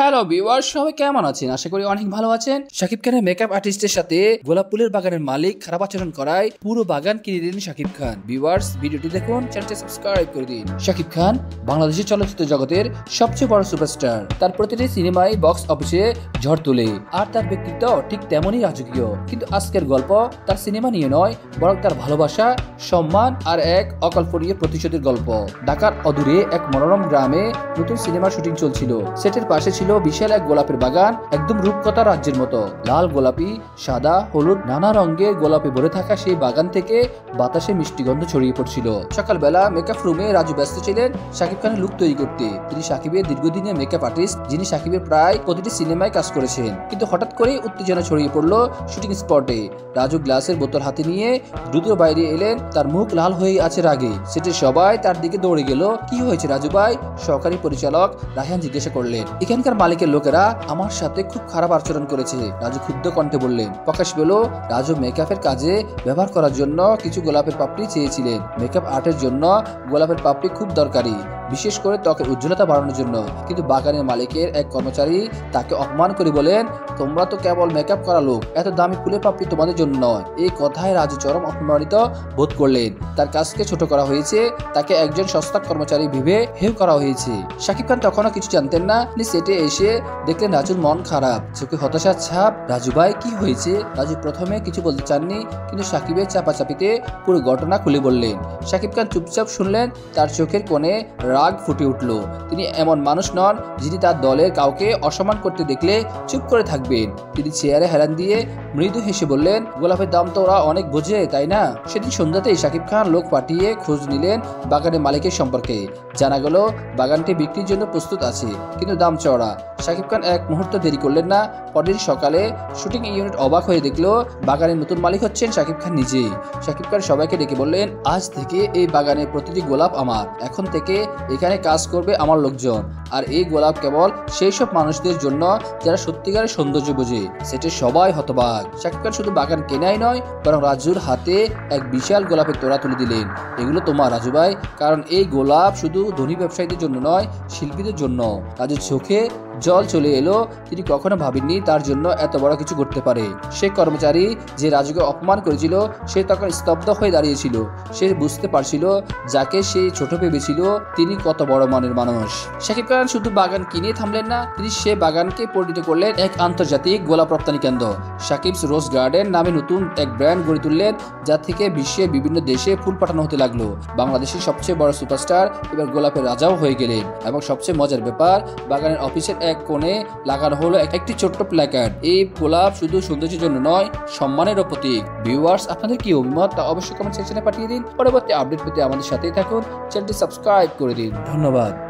Hello viewers, সবাই কেমন আছেন? আশা করি অনেক ভালো আছেন। শাকিব খানের মেকআপ আর্টিস্টের সাথে গোলাপ ফুলের বাগানের মালিক খারাপ আচরণ করায় পুরো বাগান কিনে দিলেন শাকিব খান। ভিউয়ার্স, ভিডিওটি দেখুন, চ্যানেলটি সাবস্ক্রাইব করে দিন। শাকিব খান বাংলাদেশের চলচ্চিত্র জগতের সবচেয়ে বড় সুপারস্টার। তার প্রতিটি সিনেমায় বক্স অফিসে ঝড় তোলে, আর তার ব্যক্তিত্ব ঠিক তেমনই রাজকীয়। কিন্তু আজকের গল্প তার সিনেমা নিয়ে নয়, বরং তার ভালোবাসা, সম্মান আর এক অকল্পনীয় প্রতিশোধের গল্প। ঢাকার অদূরে এক মনোরম গ্রামে নতুন সিনেমার শুটিং চলছিল। সেটের পাশে ছিল বিশাল এক গোলাপের বাগান, একদম রূপকথা রাজ্যের মতো। লাল গোলাপি, সাদা, হলুদ নানা রঙের গোলাপে ভরে থাকা সেই বাগান থেকে বাতাসে মিষ্টি গন্ধ ছড়িয়ে পড়ছিল। সকালবেলা মেকআপ রুমে রাজু ব্যস্ত ছিলেন শাকিব খানের লুক তৈরি করতে। তিনি শাকিবের দীর্ঘদিনের মেকআপ আর্টিস্ট, যিনি শাকিবের প্রায় প্রতিটি সিনেমায় কাজ করেছেন। কিন্তু হঠাৎ করেই উত্তেজনা ছড়িয়ে পড়ল শুটিং স্পটে। রাজু গ্লাসের বোতল হাতে নিয়ে দ্রুত বাইরে এলেন, তার মুখ লাল হয়ে আছে রাগে। সেটের সবাই তার দিকে দৌড়ে গেল। কি হয়েছে রাজু ভাই? সহকারী পরিচালক রায়হান জিজ্ঞাসা করলেন। এখানকার মালিকের লোকেরা আমার সাথে খুব খারাপ আচরণ করেছে, রাজু ক্ষুব্ধ কণ্ঠে বললেন। প্রকাশ পেল রাজু মেকআপের কাজে ব্যবহার করার জন্য কিছু গোলাপের পাপড়ি চেয়েছিলেন। মেকআপ আর্টের জন্য গোলাপের পাপড়ি খুব দরকারি, বিশেষ করে ত্বকের উজ্জ্বলতা বাড়ানোর জন্য। কিন্তু বাগানের মালিকের এক কর্মচারী তাকে অপমান করে বলেন, তোমরা তো কেবল মেকআপ করা লোক, এত দামি ফুলের পাপড়ি তোমাদের জন্য নয়। এই কথায় রাজু চরম অপমানিত বোধ করলেন। তার কাজকে ছোট করা হয়েছে, তাকে একজন সস্তা কর্মচারী ভেবে হেয় করা হয়েছে। শাকিব খান তখনও কিছু জানতেন না। তিনি সেটে এসে দেখলেন রাজুর মন খারাপ, চোখে হতাশার ছাপ। রাজু ভাই কি হয়েছে? রাজু প্রথমে কিছু বলতে চাননি, কিন্তু শাকিবের চাপাচাপিতে পুরো ঘটনা খুলে বললেন। শাকিব খান চুপচাপ শুনলেন। তার চোখের কোণে রাগ ফুটে উঠল। তিনি এমন মানুষ নন যিনি তার দলের কাউকে অসম্মান করতে দেখলে চুপ করে থাকবেন। তিনি চেয়ারে হেলান দিয়ে মৃদু হেসে বললেন, গোলাপের দাম তো ওরা অনেক বোঝে, তাই না? সেদিন সন্ধ্যাতেই শাকিব খান লোক পাঠিয়ে খোঁজ নিলেন বাগানের মালিকের সম্পর্কে। জানা গেল বাগানটি বিক্রির জন্য প্রস্তুত আছে, কিন্তু দাম চড়া। শাকিব খান এক মুহূর্ত দেরি করলেন না। পরদিন সকালে শুটিং ইউনিট অবাক হয়ে দেখলো বাগানের নতুন মালিক হচ্ছেন শাকিব খান নিজেই। শাকিব খান সবাইকে ডেকে বললেন, আজ থেকে এই বাগানের প্রতিটি গোলাপ আমার। এখন থেকে এখানে কাজ করবে আমার লোকজন। আর এই গোলাপ কেবল সেই সব মানুষদের জন্য যারা সত্যিকারের সৌন্দর্য বোঝে। সেটা সবাই হতবাক। শাকিব খান শুধু বাগান কেনাই নয়, বরং রাজুর হাতে এক বিশাল গোলাপের তোড়া তুলে দিলেন। এগুলো তোমার রাজু ভাই, কারণ এই গোলাপ শুধু ধনী ব্যবসায়ীদের জন্য নয়, শিল্পীদের জন্য। রাজুর চোখে জল চলে এলো। তিনি কখনো ভাবেননি তার জন্য এত বড় কিছু করতে পারে। সে কর্মচারী যে রাজুকে অপমান করেছিল, সে তখন স্তব্ধ হয়ে দাঁড়িয়েছিল। সে বুঝতে পারছিল যাকে সে ছোট ভেবেছিল তিনি কত বড় মনের মানুষ। শাকিব খান শুধু বাগান কিনে থামলেন না, তিনি সে বাগানকে পরিণত করলেন এক আন্তর্জাতিক গোলাপ রপ্তানি কেন্দ্র। শাকিবস রোজ গার্ডেন নামে নতুন এক ব্র্যান্ড গড়ে তুললেন, যা থেকে বিশ্বের বিভিন্ন দেশে ফুল পাঠানো হতে লাগলো। বাংলাদেশের সবচেয়ে বড় সুপারস্টার এবার গোলাপের রাজাও হয়ে গেলেন। এবং সবচেয়ে মজার ব্যাপার, বাগানের অফিসের এক কোণে লাগানো হলো একটি ছোট্ট প্ল্যাকার্ড। এই গোলাপ শুধু সৌন্দর্যের জন্য নয়, সম্মানেরও প্রতীক। ভিউয়ার্স, আপনাদের কি অভিমত তা অবশ্যই কমেন্ট সেকশনে পাঠিয়ে দিন। পরবর্তী আপডেট পেতে আমাদের সাথেই থাকুন, চ্যানেলটি সাবস্ক্রাইব করে দিন। ধন্যবাদ।